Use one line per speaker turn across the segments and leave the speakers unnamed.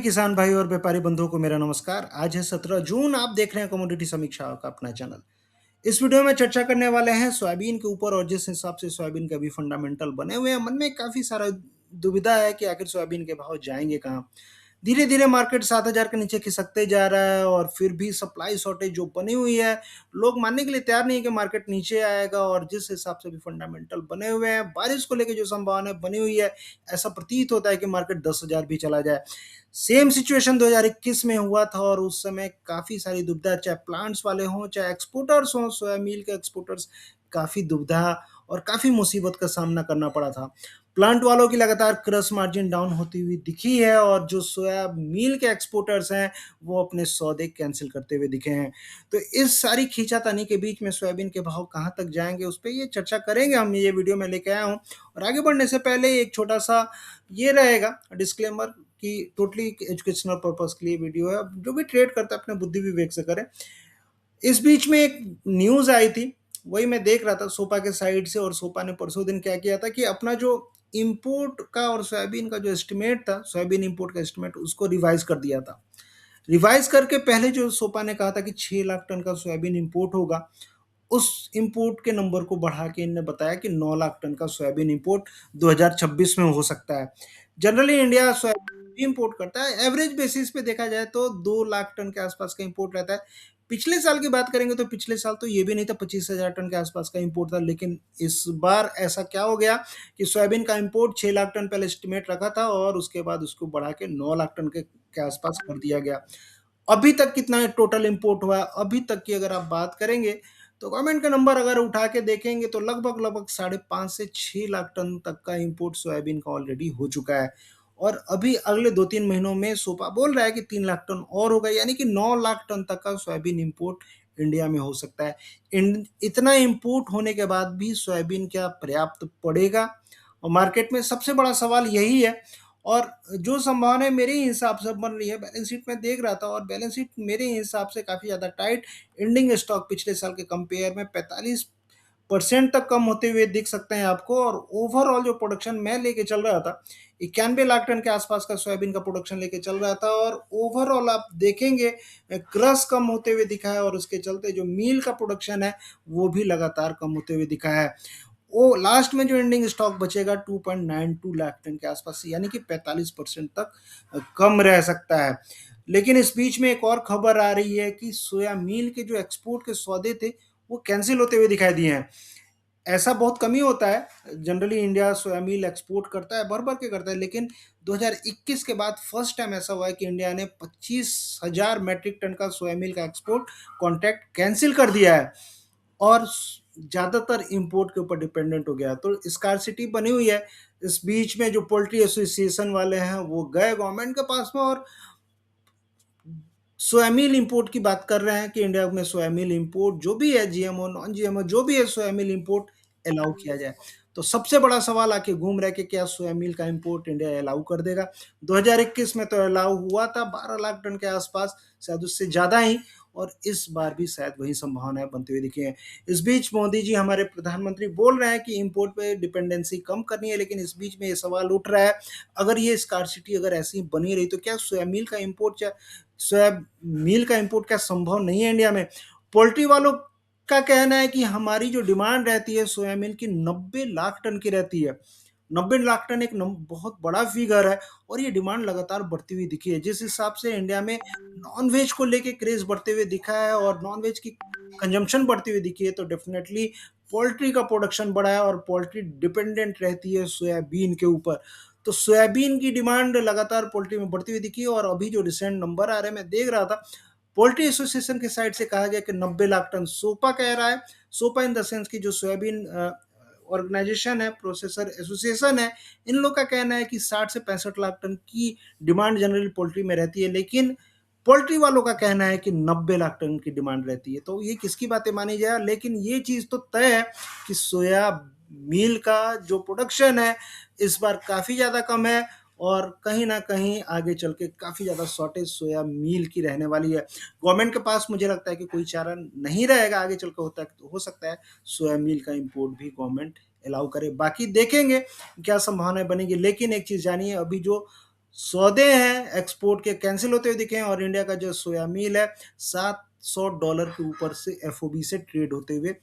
किसान भाई और व्यापारी बंधुओं को मेरा नमस्कार। आज है 17 जून। आप देख रहे हैं कमोडिटी समीक्षा का अपना चैनल। इस वीडियो में चर्चा करने वाले हैं सोयाबीन के ऊपर और जिस हिसाब से सोयाबीन के अभी फंडामेंटल बने हुए हैं, मन में काफ़ी सारा दुविधा है कि आखिर सोयाबीन के भाव जाएँगे कहाँ? धीरे-धीरे मार्केट 7,000 के नीचे खिसकते जा रहा है और फिर भी सप्लाई शॉर्टेज जो बनी हुई है, लोग मानने के लिए तैयार नहीं है कि मार्केट नीचे आएगा और जिस हिसाब से भी फंडामेंटल बने हुए हैं, बारिश को लेके जो संभावना बनी हुई है, ऐसा प्रतीत होता है कि मार्केट 10,000 भी चला जाए। सेम सिचुएशन 2021 में हुआ था और उस समय काफ़ी सारी दुविधा, चाहे प्लांट्स वाले हों, चाहे एक्सपोर्टर्स हों, सोया मील के एक्सपोर्टर्स, काफ़ी दुविधा और काफ़ी मुसीबत का सामना करना पड़ा था। प्लांट वालों की लगातार क्रश मार्जिन डाउन होती हुई दिखी है और जो सोया मील के एक्सपोर्टर्स हैं, वो अपने सौदे कैंसल करते हुए दिखे हैं। तो इस सारी खींचातानी के बीच में सोयाबीन के भाव कहाँ तक जाएँगे, उस पे ये चर्चा करेंगे हम, ये वीडियो में लेके आया हूँ। और आगे बढ़ने से पहले एक छोटा-सा ये रहेगा डिस्क्लेमर कि टोटली एजुकेशनल पर्पज़ के लिए वीडियो है। जो भी ट्रेड करता है अपने बुद्धि विवेक से करे। इस बीच में एक न्यूज़ आई थी, वही मैं देख रहा था सोपा के साइड से, और सोपा ने परसों दिन क्या किया था कि अपना जो इम्पोर्ट का और सोयाबीन का जो एस्टिमेट था, सोयाबीन इम्पोर्ट का एस्टिमेट, उसको रिवाइज़ कर दिया था। रिवाइज़ करके पहले जो सोपा ने कहा था कि 6 लाख टन का सोयाबीन इम्पोर्ट होगा, उस इम्पोर्ट के नंबर को बढ़ा के इन्होंने बताया कि 9 लाख टन का सोयाबीन इम्पोर्ट 2026 में हो सकता है। जनरली इंडिया सोयाबीन भी इम्पोर्ट करता है, एवरेज बेसिस पे देखा जाए तो 2 लाख टन के आसपास का इम्पोर्ट रहता है। पिछले साल की बात करेंगे तो पिछले साल तो ये भी नहीं था, 25,000 टन के आसपास का इम्पोर्ट था, लेकिन इस बार ऐसा क्या हो गया कि सोयाबीन का इम्पोर्ट 6 लाख टन पहले एस्टिमेट रखा था और उसके बाद उसको बढ़ा के 9 लाख टन के आसपास कर दिया गया। अभी तक कितना टोटल इम्पोर्ट हुआ है, अभी तक की अगर आप बात करेंगे, तो गवर्नमेंट का नंबर अगर उठा के देखेंगे तो लगभग 5.5 से 6 लाख टन तक का इम्पोर्ट सोयाबीन का ऑलरेडी हो चुका है। और अभी अगले 2-3 महीनों में सोपा बोल रहा है कि 3 लाख टन और होगा, यानी कि 9 लाख टन तक का सोयाबीन इम्पोर्ट इंडिया में हो सकता है। इतना इम्पोर्ट होने के बाद भी सोयाबीन क्या पर्याप्त पड़ेगा? और मार्केट में सबसे बड़ा सवाल यही है। और जो संभावनाएँ मेरे हिसाब से बन रही है, बैलेंस शीट में देख रहा था और बैलेंस शीट मेरे हिसाब से काफ़ी ज़्यादा टाइट, एंडिंग स्टॉक पिछले साल के कंपेयर में 45% तक कम होते हुए दिख सकते हैं आपको। और ओवरऑल जो प्रोडक्शन मैं लेके चल रहा था, 91 लाख टन के आसपास का सोयाबीन का प्रोडक्शन लेके चल रहा था और ओवरऑल आप देखेंगे क्रश कम होते हुए दिखा है और उसके चलते जो मील का प्रोडक्शन है, वो भी लगातार कम होते हुए दिखा है। वो लास्ट में जो एंडिंग स्टॉक बचेगा 2.92 लाख टन के आसपास, यानी कि 45% तक कम रह सकता है। लेकिन इस बीच में एक और खबर आ रही है कि सोया मील के जो एक्सपोर्ट के सौदे थे, वो कैंसल होते हुए दिखाई दिए हैं। ऐसा बहुत कम ही होता है, जनरली इंडिया सोया मील एक्सपोर्ट करता है, भर-भर के करता है, लेकिन 2021 के बाद फर्स्ट टाइम ऐसा हुआ है कि इंडिया ने 25,000 मैट्रिक टन का सोया मील का एक्सपोर्ट कॉन्ट्रैक्ट कैंसल कर दिया है और ज़्यादातर इम्पोर्ट के ऊपर डिपेंडेंट हो गया। तो स्कार्सिटी बनी हुई है। इस बीच में जो पोल्ट्री एसोसिएशन वाले हैं, वो गए गवर्नमेंट के पास में और सोया मील इम्पोर्ट की बात कर रहे हैं कि इंडिया में सोया मील इम्पोर्ट जो भी है, जीएमओ, नॉन जीएमओ जो भी है, सोया मील इम्पोर्ट अलाउ किया जाए। तो सबसे बड़ा सवाल आके घूम रहा है कि क्या सोया मील का इम्पोर्ट इंडिया अलाउ कर देगा? 2021 में तो अलाउ हुआ था 12 लाख टन के आसपास, शायद उससे ज़्यादा ही, और इस बार भी शायद वही संभावनाएँ बनती हुई दिखी हैं। इस बीच मोदी जी, हमारे प्रधानमंत्री, बोल रहे हैं कि इम्पोर्ट पे डिपेंडेंसी कम करनी है, लेकिन इस बीच में ये सवाल उठ रहा है, अगर ये स्कार्सिटी अगर ऐसी ही बनी रही तो क्या सोया मील का इम्पोर्ट या सोया मील का इम्पोर्ट क्या संभव नहीं है इंडिया में? पोल्ट्री वालों का कहना है कि हमारी जो डिमांड रहती है सोया मील की 90 लाख टन की रहती है। 90 लाख टन एक बहुत बड़ा फिगर है और ये डिमांड लगातार बढ़ती हुई दिखी है। जिस हिसाब से इंडिया में नॉन-वेज को लेके क्रेज़ बढ़ते हुए दिखा है और नॉन-वेज की कंजम्पशन बढ़ती हुई दिखी है, तो डेफ़िनेटली पोल्ट्री का प्रोडक्शन बढ़ा है और पोल्ट्री डिपेंडेंट रहती है सोयाबीन के ऊपर। तो सोयाबीन की डिमांड लगातार पोल्ट्री में बढ़ती हुई दिखी है और अभी जो रिसेंट नंबर आ रहे हैं, मैं देख रहा था, पोल्ट्री एसोसिएशन की साइड से कहा गया कि 90 लाख टन। सोपा कह रहा है, सोपा इन द सेंस कि जो सोयाबीन ऑर्गेनाइजेशन है, प्रोसेसर एसोसिएशन है, इन लोग का कहना है कि 60 से 65 लाख टन की डिमांड जनरली पोल्ट्री में रहती है, लेकिन पोल्ट्री वालों का कहना है कि 90 लाख टन की डिमांड रहती है। तो ये किसकी बातें मानी जाए, लेकिन ये चीज़ तो तय है कि सोया मील का जो प्रोडक्शन है, इस बार काफ़ी ज़्यादा कम है और कहीं न कहीं आगे चल के काफ़ी ज़्यादा शॉर्टेज सोया मील की रहने वाली है। गवर्नमेंट के पास मुझे लगता है कि कोई चारा नहीं रहेगा आगे चल के, होता है तो हो सकता है सोया मील का इम्पोर्ट भी गवर्नमेंट अलाउ करे। बाकी देखेंगे क्या संभावनाएँ बनेगी, लेकिन एक चीज़ जानिए, अभी जो सौदे हैं एक्सपोर्ट के कैंसिल होते हुए दिखे हैं और इंडिया का जो सोया मील है $700 के ऊपर से एफओबी से ट्रेड होते हुए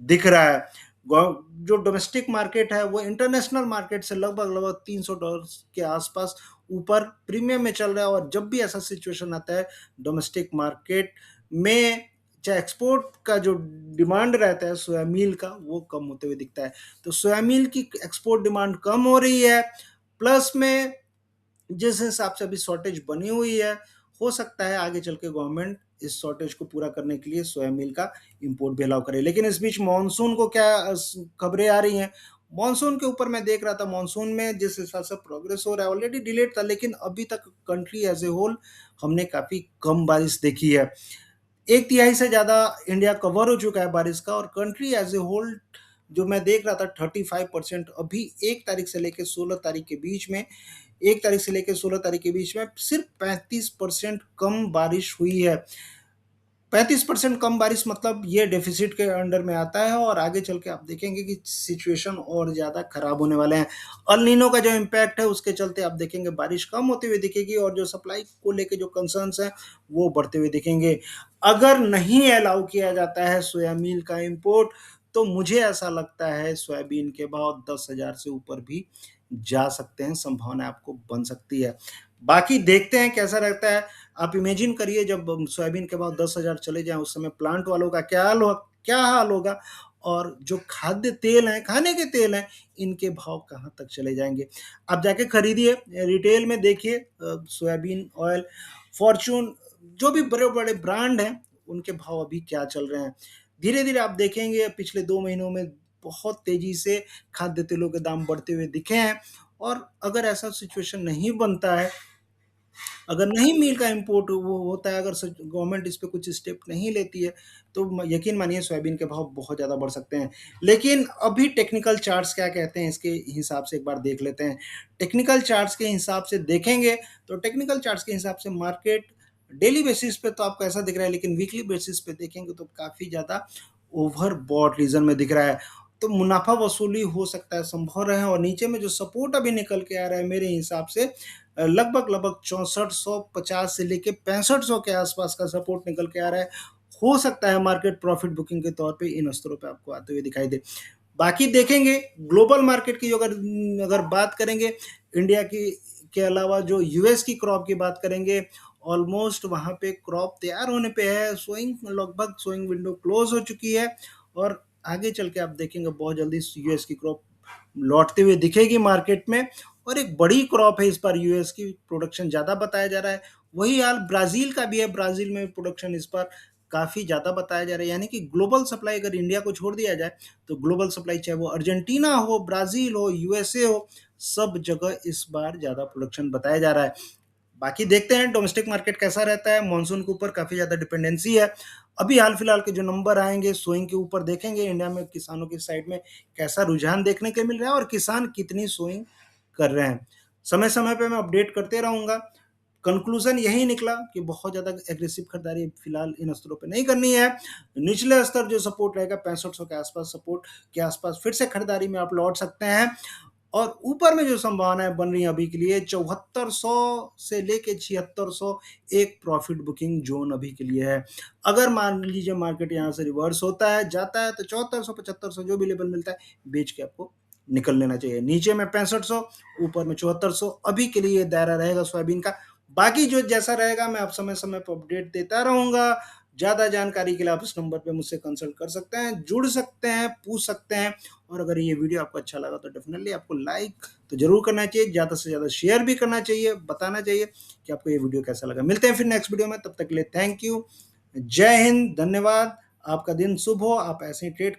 दिख रहा है। जो डोमेस्टिक मार्केट है वो इंटरनेशनल मार्केट से लगभग लगभग $300 के आसपास ऊपर प्रीमियम में चल रहा है। और जब भी ऐसा सिचुएशन आता है डोमेस्टिक मार्केट में, चाहे एक्सपोर्ट का जो डिमांड रहता है सोया मील का वो कम होते हुए दिखता है। तो सोया मील की एक्सपोर्ट डिमांड कम हो रही है, प्लस में जिस हिसाब से अभी शॉर्टेज बनी हुई है, हो सकता है आगे चल के गवर्नमेंट इस शॉर्टेज को पूरा करने के लिए सोया मिल का इंपोर्ट भी अलाउ करे। लेकिन इस बीच मानसून को क्या खबरें आ रही हैं, मानसून के ऊपर मैं देख रहा था, मानसून में जिस हिसाब से प्रोग्रेस हो रहा है ऑलरेडी डिलेड था, लेकिन अभी तक कंट्री एज ए होल हमने काफ़ी कम बारिश देखी है। एक तिहाई से ज़्यादा इंडिया कवर हो चुका है बारिश का, और कंट्री एज ए होल जो मैं देख रहा था 35% अभी 1 तारीख से लेकर 16 तारीख के बीच में, 1 तारीख से लेकर 16 तारीख के बीच में सिर्फ 35% कम बारिश हुई है। 35% कम बारिश मतलब ये डेफिसिट के अंडर में आता है, और आगे चल के आप देखेंगे कि सिचुएशन और ज़्यादा खराब होने वाले हैं। अल नीनो का जो इम्पैक्ट है उसके चलते आप देखेंगे बारिश कम होती हुई दिखेगी, और जो सप्लाई को लेके जो कंसर्न्स हैं वो बढ़ते हुए दिखेंगे। अगर नहीं अलाउ किया जाता है सोया मील का इम्पोर्ट, तो मुझे ऐसा लगता है सोयाबीन के भाव 10,000 से ऊपर भी जा सकते हैं, संभावना आपको बन सकती है। बाकी देखते हैं कैसा रहता है। आप इमेजिन करिए जब सोयाबीन के भाव 10,000 चले जाएं, उस समय प्लांट वालों का क्या हाल होगा, और जो खाद्य तेल हैं, खाने के तेल हैं, इनके भाव कहाँ तक चले जाएंगे। आप जाके खरीदिए, रिटेल में देखिए, सोयाबीन ऑयल, फॉर्चून, जो भी बड़े बड़े ब्रांड हैं उनके भाव अभी क्या चल रहे हैं। धीरे धीरे आप देखेंगे पिछले 2 महीनों में बहुत तेजी से खाद्य तेलों के दाम बढ़ते हुए दिखे हैं। और अगर ऐसा सिचुएशन नहीं बनता है, अगर नहीं मील का इंपोर्ट वो होता है, अगर गवर्नमेंट इस पे कुछ स्टेप नहीं लेती है, तो यकीन मानिए सोयाबीन के भाव बहुत ज़्यादा बढ़ सकते हैं। लेकिन अभी टेक्निकल चार्ट्स क्या कहते हैं इसके हिसाब से एक बार देख लेते हैं। टेक्निकल चार्ट्स के हिसाब से देखेंगे तो टेक्निकल चार्ट्स के हिसाब से मार्केट डेली बेसिस पे तो आपको ऐसा दिख रहा है, लेकिन वीकली बेसिस पे देखेंगे तो काफ़ी ज़्यादा ओवरबॉट रीजन में दिख रहा है। तो मुनाफा वसूली हो सकता है संभव है, और नीचे में जो सपोर्ट अभी निकल के आ रहा है मेरे हिसाब से लगभग लगभग 6450 से लेके 6500 के आसपास का सपोर्ट निकल के आ रहा है। हो सकता है मार्केट प्रॉफिट बुकिंग के तौर पे इन स्तरों पे आपको आते हुए दिखाई दे। बाकी देखेंगे ग्लोबल मार्केट की अगर अगर बात करेंगे, इंडिया की के अलावा जो यूएस की क्रॉप की बात करेंगे, ऑलमोस्ट वहाँ पे क्रॉप तैयार होने पे है, सोइंग लगभग सोइंग विंडो क्लोज हो चुकी है, और आगे चल के आप देखेंगे बहुत जल्दी यूएस की क्रॉप लौटते हुए दिखेगी मार्केट में। और एक बड़ी क्रॉप है इस बार, यूएस की प्रोडक्शन ज़्यादा बताया जा रहा है। वही हाल ब्राज़ील का भी है, ब्राज़ील में प्रोडक्शन इस बार काफ़ी ज़्यादा बताया जा रहा है। यानी कि ग्लोबल सप्लाई अगर इंडिया को छोड़ दिया जाए तो ग्लोबल सप्लाई चाहे वो अर्जेंटीना हो, ब्राज़ील हो, यूएसए हो, सब जगह इस बार ज़्यादा प्रोडक्शन बताया जा रहा है। बाकी देखते हैं डोमेस्टिक मार्केट कैसा रहता है, मानसून के ऊपर काफ़ी ज़्यादा डिपेंडेंसी है। अभी हाल फिलहाल के जो नंबर आएंगे सोइंग के ऊपर देखेंगे, इंडिया में किसानों की साइड में कैसा रुझान देखने को मिल रहा है और किसान कितनी सोइंग कर रहे हैं। समय समय पे मैं अपडेट करते रहूँगा। कंक्लूजन यही निकला कि बहुत ज़्यादा एग्रेसिव खरीदारी फिलहाल इन स्तरों पे नहीं करनी है। निचले स्तर जो सपोर्ट रहेगा 6500 के आसपास, सपोर्ट के आसपास फिर से खरीदारी में आप लौट सकते हैं। और ऊपर में जो संभावनाएं बन रही हैं अभी के लिए 7400 से लेके 7600 एक प्रॉफिट बुकिंग जोन अभी के लिए है। अगर मान लीजिए मार्केट यहाँ से रिवर्स होता है, जाता है, तो 7400 7500 जो भी लेवल मिलता है बेच के आपको निकल लेना चाहिए। नीचे में 6500, ऊपर में 7400 अभी के लिए दायरा रहेगा सोयाबीन का। बाकी जो जैसा रहेगा मैं आप समय समय पर अपडेट देता रहूंगा। ज़्यादा जानकारी के लिए आप इस नंबर पे मुझसे कंसल्ट कर सकते हैं, जुड़ सकते हैं, पूछ सकते हैं। और अगर ये वीडियो आपको अच्छा लगा तो डेफिनेटली आपको लाइक तो जरूर करना चाहिए, ज़्यादा से ज़्यादा शेयर भी करना चाहिए, बताना चाहिए कि आपको ये वीडियो कैसा लगा। मिलते हैं फिर नेक्स्ट वीडियो में, तब तक के लिए थैंक यू, जय हिंद, धन्यवाद। आपका दिन शुभ हो, आप ऐसे ही ट्रेड